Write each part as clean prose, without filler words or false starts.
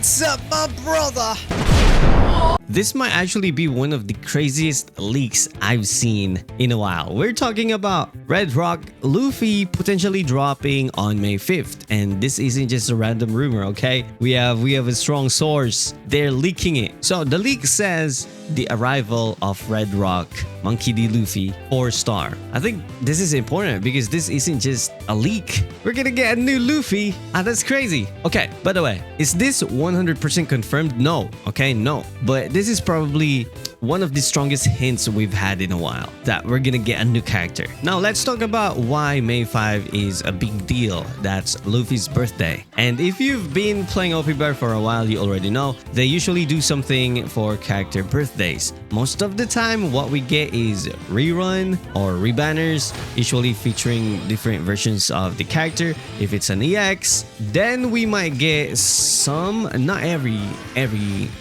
What's up, my brother? This might actually be one of the craziest leaks I've seen in a while. We're talking about Red Roc Luffy potentially dropping on May 5th. And this isn't just a random rumor, okay? We have a strong source. They're leaking it. So the leak says the arrival of Red Roc Monkey D. Luffy 4-star. I think this is important because this isn't just a leak. We're gonna get a new Luffy. That's crazy. Okay, by the way, is this 100% confirmed? No. Okay, no. But this is probably one of the strongest hints we've had in a while that we're gonna get a new character. Now let's talk about why May 5 is a big deal. That's Luffy's birthday. And if you've been playing OPBR for a while, you already know they usually do something for character birthdays. Most of the time, what we get is rerun or rebanners, usually featuring different versions of the character. If it's an EX, then we might get some, not every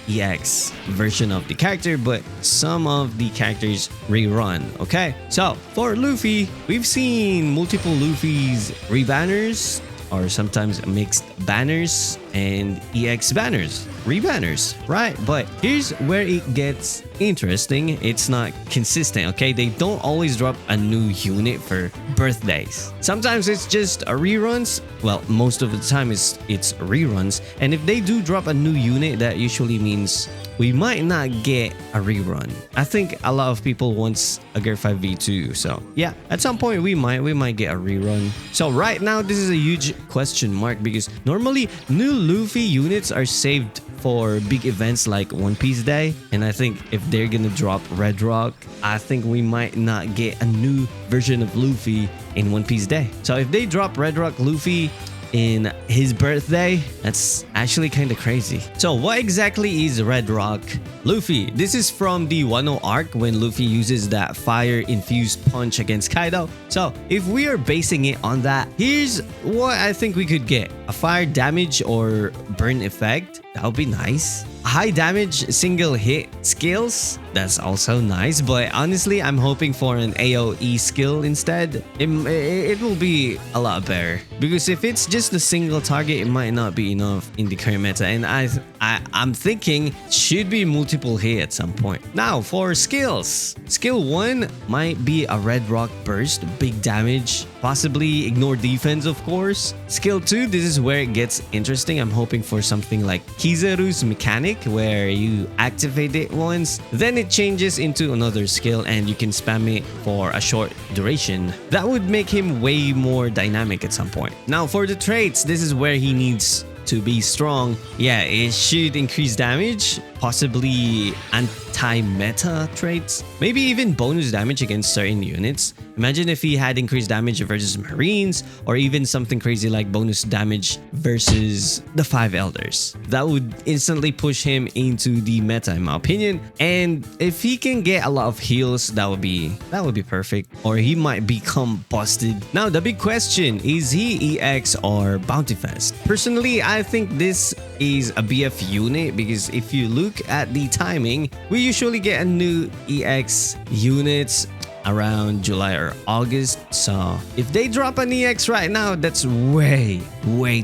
EX version of the character, but some of the characters rerun. Okay, so for Luffy, we've seen multiple Luffy's rebanners or sometimes mixed banners and EX banners, rebanners, right? But here's where it gets interesting. It's not consistent, okay? They don't always drop a new unit for birthdays. Sometimes it's just a reruns. Well, most of the time it's reruns. And if they do drop a new unit, that usually means we might not get a rerun. I think a lot of people want a Gear 5v2. So yeah, at some point we might get a rerun. So right now this is a huge question mark because normally new Luffy units are saved for big events like One Piece Day. And I think if they're gonna drop Red Roc, I think we might not get a new version of Luffy in One Piece Day. So if they drop Red Roc Luffy in his birthday, that's actually kind of crazy. So what exactly is Red Roc Luffy? This is from the Wano arc when Luffy uses that fire-infused punch against Kaido. So if we are basing it on that, here's what I think we could get. A fire damage or burn effect. That would be nice. High damage single hit skills, that's also nice, but honestly I'm hoping for an AoE skill instead. It will be a lot better because if it's just a single target, it might not be enough in the current meta, and I'm thinking should be multiple hit at some point. Now for skills, skill 1 might be a Red Roc burst, big damage, possibly ignore defense of course. Skill 2, this is where it gets interesting. I'm hoping for something like Kizaru's mechanic where you activate it once, then it changes into another skill and you can spam it for a short duration. That would make him way more dynamic at some point. Now for the traits, this is where he needs to be strong. Yeah, it should increase damage, possibly anti-meta traits, maybe even bonus damage against certain units. Imagine if he had increased damage versus Marines, or even something crazy like bonus damage versus the 5 Elders. That would instantly push him into the meta in my opinion. And if he can get a lot of heals, that would be perfect. Or he might become busted. Now the big question, is he EX or Bounty Fest? Personally, I think this is a BF unit because if you look at the timing, we usually get a new EX units around July or August. So if they drop an EX right now, that's way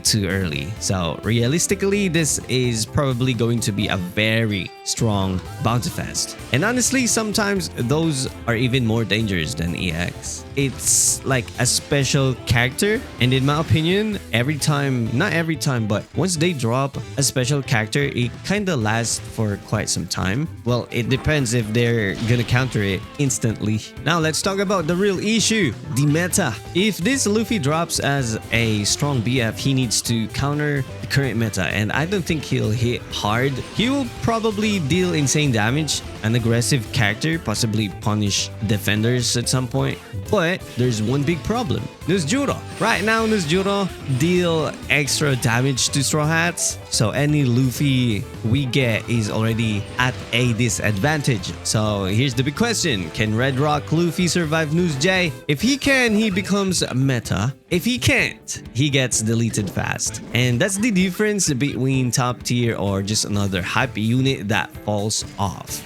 too early. So realistically, this is probably going to be a very strong Bounty Fest. And honestly, sometimes those are even more dangerous than EX. It's like a special character, and in my opinion, not every time, but once they drop a special character, it kind of lasts for quite some time. Well, it depends if they're gonna counter it instantly. Now let's talk about the real issue, the meta. If this Luffy drops as a strong BF, he needs to counter the current meta, and I don't think he'll hit hard. He will probably deal insane damage, an aggressive character, possibly punish defenders at some point. But there's one big problem. Nusjuro. Right now, Nusjuro deal extra damage to Straw Hats. So any Luffy we get is already at a disadvantage. So here's the big question. Can Red Roc Luffy survive Nusj? If he can, he becomes meta. If he can't, he gets deleted fast. And that's the difference between top tier or just another hype unit that falls off.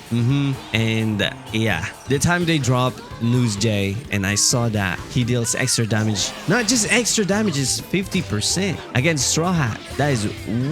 And yeah, the time they drop Nusjuro and I saw that he deals extra damage, not just extra damage, it's 50% against Straw Hat. That is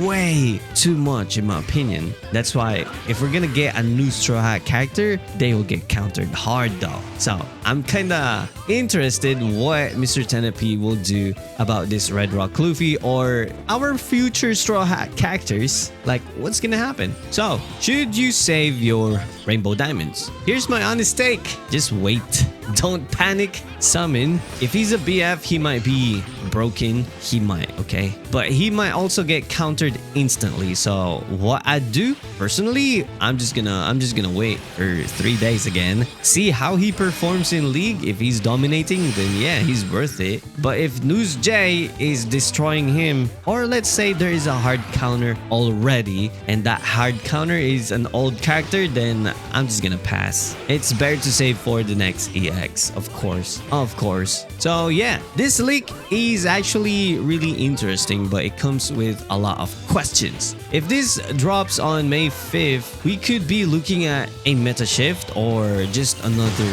way too much in my opinion. That's why if we're gonna get a new Straw Hat character, they will get countered hard though. So I'm kinda interested what Mr. Tenepe will do about this Red Roc Luffy or our future Straw Hat characters. Like, what's gonna happen? So, should you save your Rainbow Diamonds? Here's my honest take. Just wait. Don't panic. Summon. If he's a BF, he might be broken. He might, okay? But he might also get countered instantly. So what I do personally, I'm just gonna wait for 3 days again. See how he performs in League. If he's dominating, then yeah, he's worth it. But if Nusjuro is destroying him, or let's say there is a hard counter already, and that hard counter is an old character, then I'm just gonna pass. It's better to save for the next EX, of course. Of course. So yeah, this leak is actually really interesting, but it comes with a lot of questions. If this drops on May 5th, we could be looking at a meta shift or just another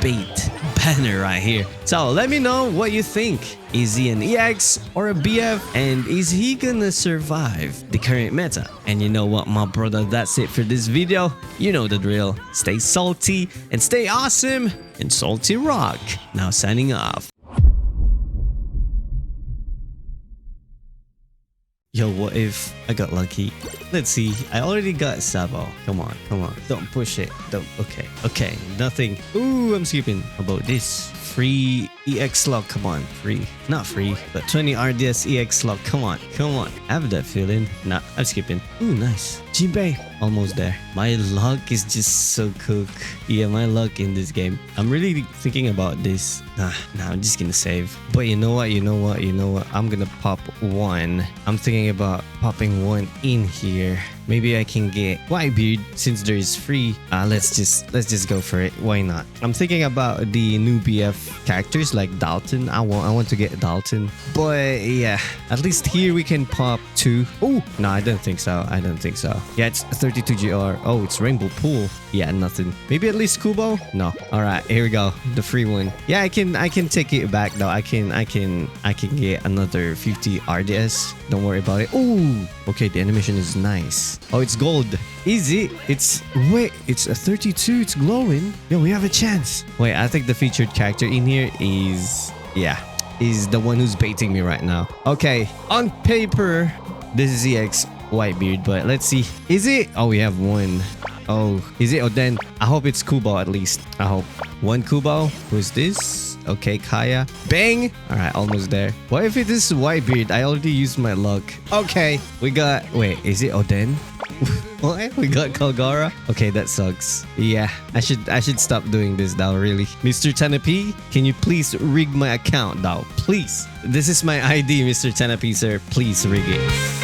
bait banner right here. So let me know what you think. Is he an EX or a BF? And is he gonna survive the current meta? And you know what, my brother, that's it for this video. You know the drill. Stay salty and stay awesome. And Salty Rock. Now signing off. Yo, what if I got lucky? Let's see. I already got Savo. Come on, come on. Don't push it. Don't. Okay. Okay. Nothing. Ooh, I'm skipping. How about this? Free EX slot. Come on. Free. Not free, but 20 RDS EX slot. Come on. Come on. I have that feeling. Nah, I'm skipping. Ooh, nice. Jinbei. Almost there. My luck is just so cook. Yeah, my luck in this game. I'm really thinking about this. Nah, I'm just gonna save. But you know what? I'm gonna pop one. I'm thinking about popping one in here. Maybe I can get Whitebeard since there is free. Let's just go for it. Why not? I'm thinking about the new BF characters like Dalton. I want to get Dalton. But yeah, at least here we can pop two. Oh, no, I don't think so. Yeah, it's 32 GR. Oh, it's Rainbow Pool. Yeah, nothing. Maybe at least Kubo? No. All right, here we go. The free one. Yeah, I can take it back though. I can get another 50 RDS. Don't worry about it. Oh, okay, the animation is nice. Oh, it's gold. Easy. It's a 32. It's glowing. Yo, we have a chance. Wait, I think the featured character in here is the one who's baiting me right now. Okay, on paper, this is EX Whitebeard, but let's see. Is it? Oh, we have one. Oh, is it Oden? I hope it's Kubo at least. I hope. One Kubo. Who's this? Okay, Kaya. Bang! Alright, almost there. What if it is Whitebeard? I already used my luck. Okay, we got... Wait, is it Oden? What? We got Kalgara? Okay, that sucks. Yeah, I should stop doing this now, really. Mr. Tenepe, can you please rig my account now? Please. This is my ID, Mr. Tenepe, sir. Please rig it.